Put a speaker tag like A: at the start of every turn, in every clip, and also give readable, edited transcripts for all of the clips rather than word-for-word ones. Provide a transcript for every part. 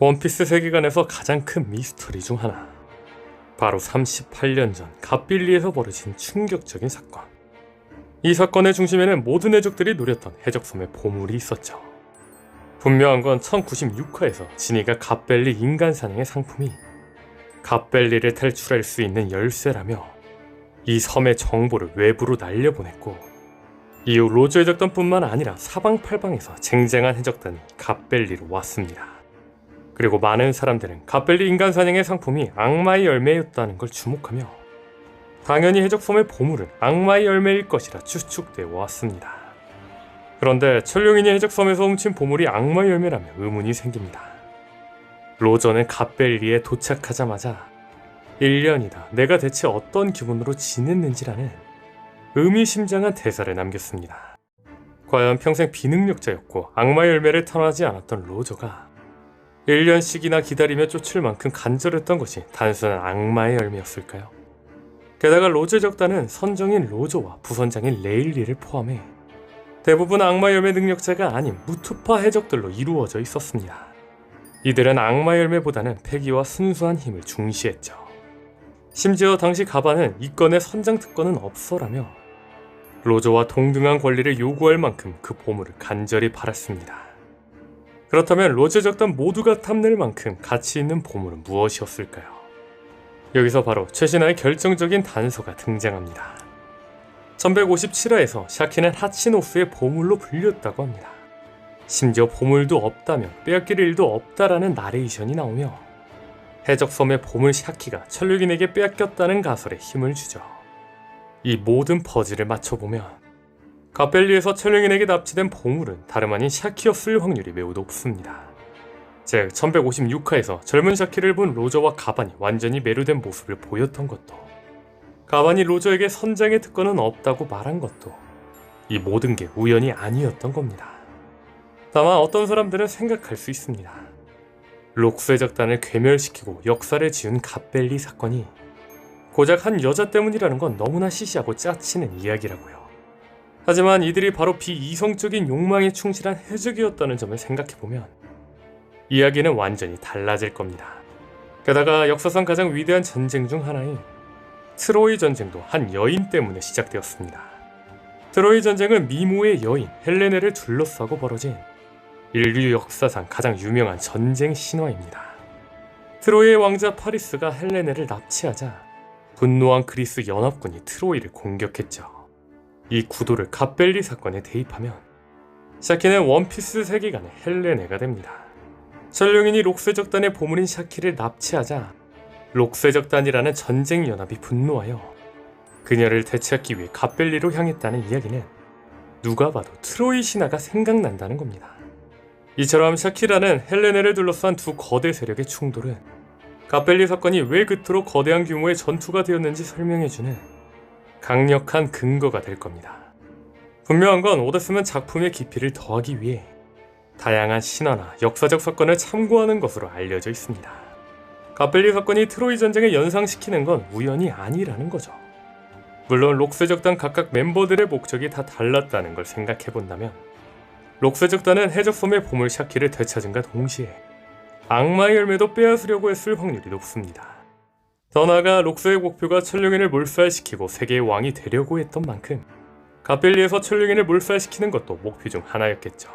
A: 원피스 세계관에서 가장 큰 미스터리 중 하나. 바로 38년 전 갓빌리에서 벌어진 충격적인 사건. 이 사건의 중심에는 모든 해적들이 노렸던 해적섬의 보물이 있었죠. 분명한 건 1096화에서 지니가 갓벨리 인간 사냥의 상품이 갓벨리를 탈출할 수 있는 열쇠라며 이 섬의 정보를 외부로 날려보냈고, 이후 로저 해적단뿐만 아니라 사방팔방에서 쟁쟁한 해적단이 갓벨리로 왔습니다. 그리고 많은 사람들은 갓벨리 인간 사냥의 상품이 악마의 열매였다는 걸 주목하며 당연히 해적섬의 보물은 악마의 열매일 것이라 추측되어 왔습니다. 그런데 천룡인이 해적섬에서 훔친 보물이 악마의 열매라며 의문이 생깁니다. 로저는 갓벨리에 도착하자마자 1년이다, 내가 대체 어떤 기분으로 지냈는지라는 의미심장한 대사를 남겼습니다. 과연 평생 비능력자였고 악마의 열매를 탐하지 않았던 로저가 1년씩이나 기다리며 쫓을 만큼 간절했던 것이 단순한 악마의 열매였을까요? 게다가 로저 적단은 선정인 로저와 부선장인 레일리를 포함해 대부분 악마 열매 능력자가 아닌 무투파 해적들로 이루어져 있었습니다. 이들은 악마 열매보다는 패기와 순수한 힘을 중시했죠. 심지어 당시 가반은 이 건의 선장 특권은 없어라며 로저와 동등한 권리를 요구할 만큼 그 보물을 간절히 바랐습니다. 그렇다면 로저 적단 모두가 탐낼 만큼 가치 있는 보물은 무엇이었을까요? 여기서 바로 최신화의 결정적인 단서가 등장합니다. 1157화에서 샤키는 하치노스의 보물로 불렸다고 합니다. 심지어 보물도 없다면 빼앗길 일도 없다라는 나레이션이 나오며 해적섬의 보물 샤키가 천룡인에게 빼앗겼다는 가설에 힘을 주죠. 이 모든 퍼즐을 맞춰보면 갓벨리에서 천룡인에게 납치된 보물은 다름 아닌 샤키였을 확률이 매우 높습니다. 즉 1156화에서 젊은 샤키를 본 로저와 가반이 완전히 매료된 모습을 보였던 것도, 가반이 로저에게 선장의 특권은 없다고 말한 것도 이 모든 게 우연이 아니었던 겁니다. 다만 어떤 사람들은 생각할 수 있습니다. 록스의 적단을 괴멸시키고 역사를 지은 갓벨리 사건이 고작 한 여자 때문이라는 건 너무나 시시하고 짜치는 이야기라고요. 하지만 이들이 바로 비이성적인 욕망에 충실한 해적이었다는 점을 생각해보면 이야기는 완전히 달라질 겁니다. 게다가 역사상 가장 위대한 전쟁 중 하나인 트로이 전쟁도 한 여인 때문에 시작되었습니다. 트로이 전쟁은 미모의 여인 헬레네를 둘러싸고 벌어진 인류 역사상 가장 유명한 전쟁 신화입니다. 트로이의 왕자 파리스가 헬레네를 납치하자 분노한 그리스 연합군이 트로이를 공격했죠. 이 구도를 갓벨리 사건에 대입하면 샤키는 원피스 세계관의 헬레네가 됩니다. 천룡인이 록스의 적단의 보물인 샤키를 납치하자 록스의 적단이라는 전쟁 연합이 분노하여 그녀를 되찾기 위해 갓벨리로 향했다는 이야기는 누가 봐도 트로이 신화가 생각난다는 겁니다. 이처럼 샤키라는 헬레네를 둘러싼 두 거대 세력의 충돌은 갓벨리 사건이 왜 그토록 거대한 규모의 전투가 되었는지 설명해주는 강력한 근거가 될 겁니다. 분명한 건 오데스는 작품의 깊이를 더하기 위해 다양한 신화나 역사적 사건을 참고하는 것으로 알려져 있습니다. 갓벨리 사건이 트로이 전쟁을 연상시키는 건 우연이 아니라는 거죠. 물론 록스 적단 각각 멤버들의 목적이 다 달랐다는 걸 생각해본다면 록스 적단은 해적섬의 보물 샤키를 되찾은과 동시에 악마의 열매도 빼앗으려고 했을 확률이 높습니다. 더 나아가 록스의 목표가 천룡인을 몰살시키고 세계의 왕이 되려고 했던 만큼 갓벨리에서 천룡인을 몰살시키는 것도 목표 중 하나였겠죠.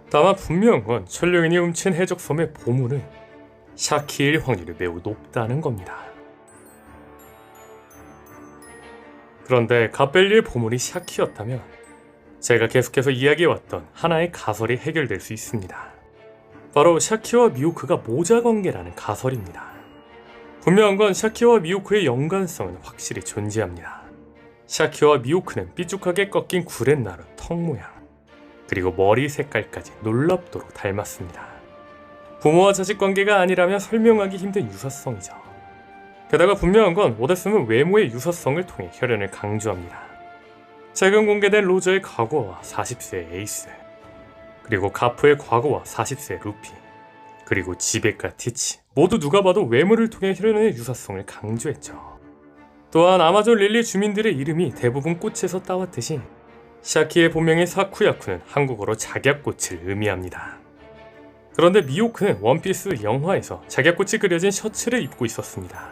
A: 다만 분명한 건 천룡인이 훔친 해적섬의 보물은 샤키일 확률이 매우 높다는 겁니다. 그런데 갓벨리의 보물이 샤키였다면 제가 계속해서 이야기해왔던 하나의 가설이 해결될 수 있습니다. 바로 샤키와 미호크가 모자 관계라는 가설입니다. 분명한 건 샤키와 미호크의 연관성은 확실히 존재합니다. 샤키와 미호크는 삐죽하게 꺾인 구렛나루 턱 모양, 그리고 머리 색깔까지 놀랍도록 닮았습니다. 부모와 자식 관계가 아니라면 설명하기 힘든 유사성이죠. 게다가 분명한 건 오데스는 외모의 유사성을 통해 혈연을 강조합니다. 최근 공개된 로저의 과거와 40세의 에이스, 그리고 가프의 과거와 40세의 루피, 그리고 지베카 티치, 모두 누가 봐도 외모를 통해 혈연의 유사성을 강조했죠. 또한 아마존 릴리 주민들의 이름이 대부분 꽃에서 따왔듯이 샤키의 본명인 사쿠야쿠는 한국어로 작약꽃을 의미합니다. 그런데 미호크는 원피스 영화에서 작약꽃이 그려진 셔츠를 입고 있었습니다.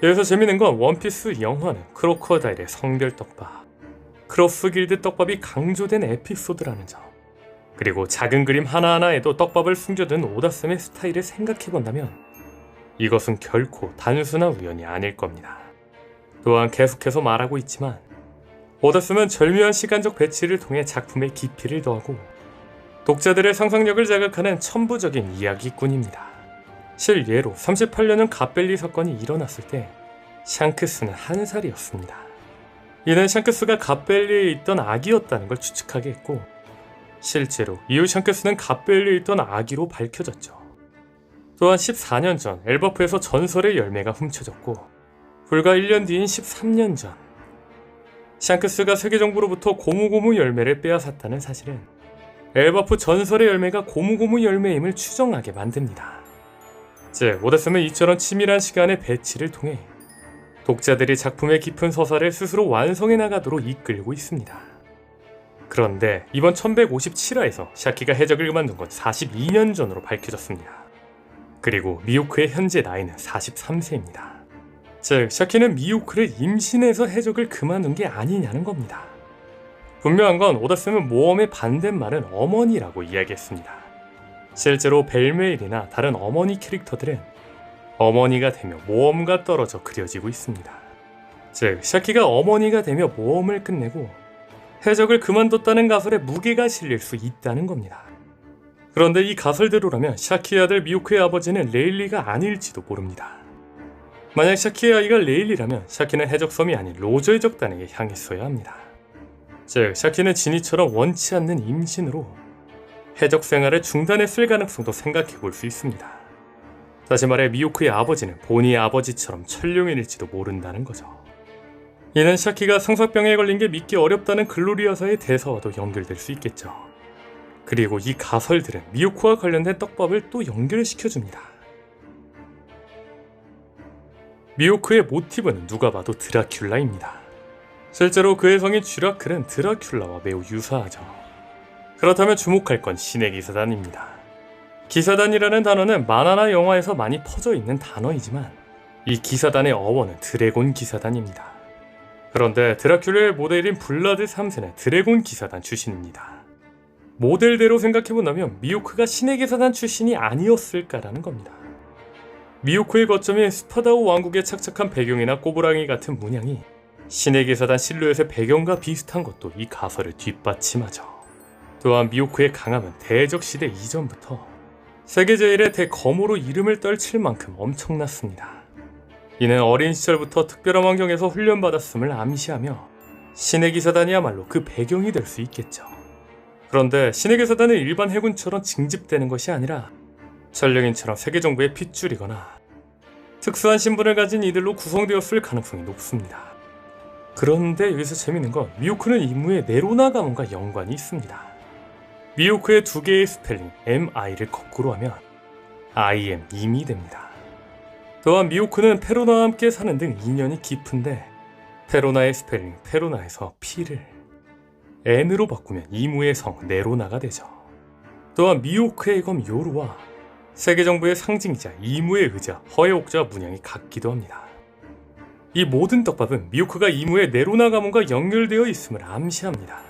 A: 여기서 재밌는 건 원피스 영화는 크로커다일의 성별 떡밥, 크로스 길드 떡밥이 강조된 에피소드라는 점, 그리고 작은 그림 하나하나에도 떡밥을 숨겨둔 오다쌤의 스타일을 생각해본다면 이것은 결코 단순한 우연이 아닐 겁니다. 또한 계속해서 말하고 있지만 오다쌤은 절묘한 시간적 배치를 통해 작품의 깊이를 더하고 독자들의 상상력을 자극하는 천부적인 이야기꾼입니다. 실예로 38년은 갓벨리 사건이 일어났을 때 샹크스는 1살이었습니다. 이는 샹크스가 갓벨리에 있던 아기였다는 걸 추측하게 했고 실제로 이후 샹크스는 갓벨리에 있던 아기로 밝혀졌죠. 또한 14년 전 엘버프에서 전설의 열매가 훔쳐졌고 불과 1년 뒤인 13년 전 샹크스가 세계정부로부터 고무고무 열매를 빼앗았다는 사실은 엘버프 전설의 열매가 고무고무 열매임을 추정하게 만듭니다. 즉 오다쌤은 이처럼 치밀한 시간의 배치를 통해 독자들이 작품의 깊은 서사를 스스로 완성해 나가도록 이끌고 있습니다. 그런데 이번 1157화에서 샤키가 해적을 그만둔 건 42년 전으로 밝혀졌습니다. 그리고 미호크의 현재 나이는 43세입니다. 즉 샤키는 미호크를 임신해서 해적을 그만둔 게 아니냐는 겁니다. 분명한 건 오다쌤은 모험의 반대말은 어머니라고 이야기했습니다. 실제로 벨메일이나 다른 어머니 캐릭터들은 어머니가 되며 모험과 떨어져 그려지고 있습니다. 즉 샤키가 어머니가 되며 모험을 끝내고 해적을 그만뒀다는 가설에 무게가 실릴 수 있다는 겁니다. 그런데 이 가설대로라면 샤키의 아들 미호크의 아버지는 레일리가 아닐지도 모릅니다. 만약 샤키의 아이가 레일리라면 샤키는 해적섬이 아닌 로저 해적단에게 향했어야 합니다. 즉 샤키는 지니처럼 원치 않는 임신으로 해적 생활을 중단했을 가능성도 생각해 볼 수 있습니다. 다시 말해 미호크의 아버지는 보니의 아버지처럼 천룡인일지도 모른다는 거죠. 이는 샤키가 상사병에 걸린 게 믿기 어렵다는 글로리아사의 대사와도 연결될 수 있겠죠. 그리고 이 가설들은 미호크와 관련된 떡밥을 또 연결시켜줍니다. 미호크의 모티브는 누가 봐도 드라큘라입니다. 실제로 그의 성인 쥐라클은 드라큘라와 매우 유사하죠. 그렇다면 주목할 건 신의 기사단입니다. 기사단이라는 단어는 만화나 영화에서 많이 퍼져 있는 단어이지만 이 기사단의 어원은 드래곤 기사단입니다. 그런데 드라큘라의 모델인 블라드 3세는 드래곤 기사단 출신입니다. 모델대로 생각해본다면 미호크가 신의 기사단 출신이 아니었을까라는 겁니다. 미호크의 거점인 스파다오 왕국의 착착한 배경이나 꼬부랑이 같은 문양이 신의 기사단 실루엣의 배경과 비슷한 것도 이 가설을 뒷받침하죠. 또한 미호크의 강함은 대적시대 이전부터 세계 제1의 대검으로 이름을 떨칠 만큼 엄청났습니다. 이는 어린 시절부터 특별한 환경에서 훈련받았음을 암시하며 신의 기사단이야말로 그 배경이 될 수 있겠죠. 그런데 신의 기사단은 일반 해군처럼 징집되는 것이 아니라 천룡인처럼 세계정부의 핏줄이거나 특수한 신분을 가진 이들로 구성되었을 가능성이 높습니다. 그런데 여기서 재밌는 건 미호크는 임무에 네로나 가문과 연관이 있습니다. 미호크의 두 개의 스펠링 MI를 거꾸로 하면 IM이 됩니다. 또한 미호크는 페로나와 함께 사는 등 인연이 깊은데 페로나의 스펠링 페로나에서 P를 N으로 바꾸면 이무의 성 네로나가 되죠. 또한 미호크의 검 요루와 세계정부의 상징이자 이무의 의자 허의 옥자 문양이 같기도 합니다. 이 모든 떡밥은 미호크가 이무의 네로나 가문과 연결되어 있음을 암시합니다.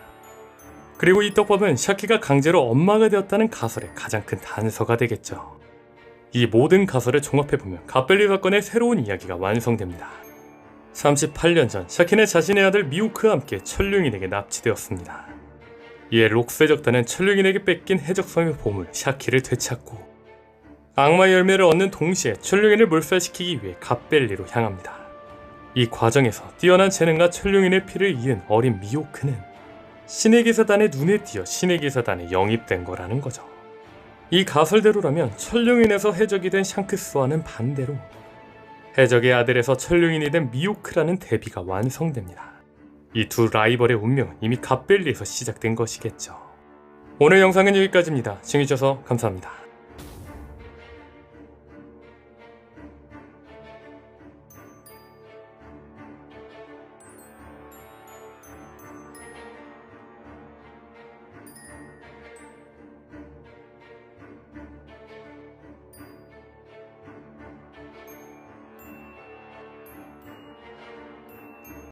A: 그리고 이 떡밥은 샤키가 강제로 엄마가 되었다는 가설의 가장 큰 단서가 되겠죠. 이 모든 가설을 종합해보면 갓벨리 사건의 새로운 이야기가 완성됩니다. 38년 전 샤키는 자신의 아들 미호크와 함께 천룡인에게 납치되었습니다. 이에 록스해적단은 천룡인에게 뺏긴 해적섬의 보물 샤키를 되찾고 악마의 열매를 얻는 동시에 천룡인을 몰살시키기 위해 갓벨리로 향합니다. 이 과정에서 뛰어난 재능과 천룡인의 피를 이은 어린 미호크는 신의 기사단의 눈에 띄어 신의 기사단에 영입된 거라는 거죠. 이 가설대로라면 천룡인에서 해적이 된 샹크스와는 반대로 해적의 아들에서 천룡인이 된 미호크라는 대비가 완성됩니다. 이 두 라이벌의 운명은 이미 갓벨리에서 시작된 것이겠죠. 오늘 영상은 여기까지입니다. 시청해주셔서 감사합니다.